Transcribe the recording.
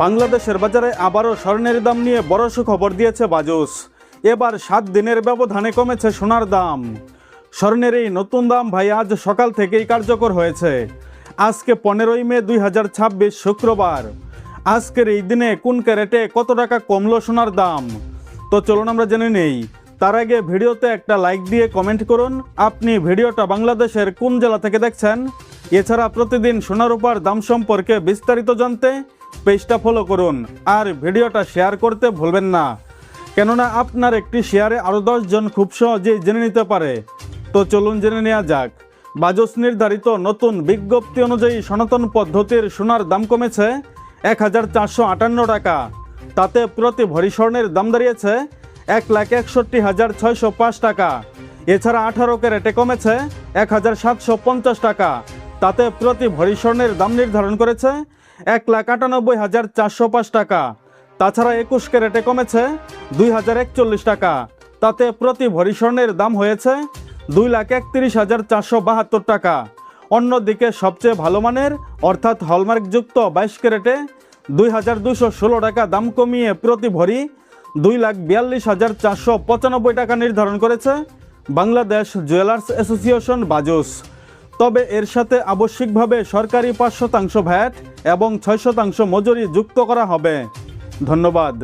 বাংলাদেশের বাজারে আবারও স্বর্ণের দাম নিয়ে বড় সুখবর দিয়েছে বাজুস। এবার 7 দিনের ব্যবধানে কমেছে সোনার দাম। স্বর্ণের এই নতুন দাম ভাই আজ সকাল থেকেই কার্যকর হয়েছে। আজকে 15ই মে 2026 শুক্রবার। আজকের এই দিনে কোন ক্যারেটে কত টাকা কমলো সোনার দাম, তো চলুন আমরা জেনে নেই। তার আগে ভিডিওতে একটা লাইক দিয়ে কমেন্ট করুন আপনি ভিডিওটা বাংলাদেশের কোন জেলা থেকে দেখছেন। এছাড়া প্রতিদিন সোনা রূপার দাম সম্পর্কে বিস্তারিত জানতে পেজটা ফলো করুন আর ভিডিওটা শেয়ার করতে ভুলবেন না, কেননা আপনার একটি শেয়ারে আরও 10 জন খুব সহজেই জেনে নিতে পারে। তো চলুন জেনে নেওয়া যাক। বাজুস নির্ধারিত নতুন বিজ্ঞপ্তি অনুযায়ী সনাতন পদ্ধতির সোনার দাম কমেছে 1458 টাকা। তাতে প্রতি ভরি স্বর্ণের দাম দাঁড়িয়েছে 1,61,605 টাকা। এছাড়া 18 ক্যারেটে কমেছে 1750 টাকা। তাতে প্রতি ভরি স্বর্ণের দাম নির্ধারণ করেছে 1,98,405 টাকা। তাছাড়া 21 ক্যারেটে কমেছে 2,041 টাকা। তাতে প্রতি ভরি স্বর্ণের দাম হয়েছে 2,31,472 টাকা। অন্যদিকে সবচেয়ে ভালো মানের অর্থাৎ হলমার্কযুক্ত 22 ক্যারেটে 2,216 টাকা দাম কমিয়ে প্রতি ভরি 2,42,495 টাকা নির্ধারণ করেছে বাংলাদেশ জুয়েলার্স অ্যাসোসিয়েশন বাজুস। তবে এর সাথে আবশ্যিকভাবে সরকারি 5% ভ্যাট এবং 6% মজুরি যুক্ত করা হবে। ধন্যবাদ।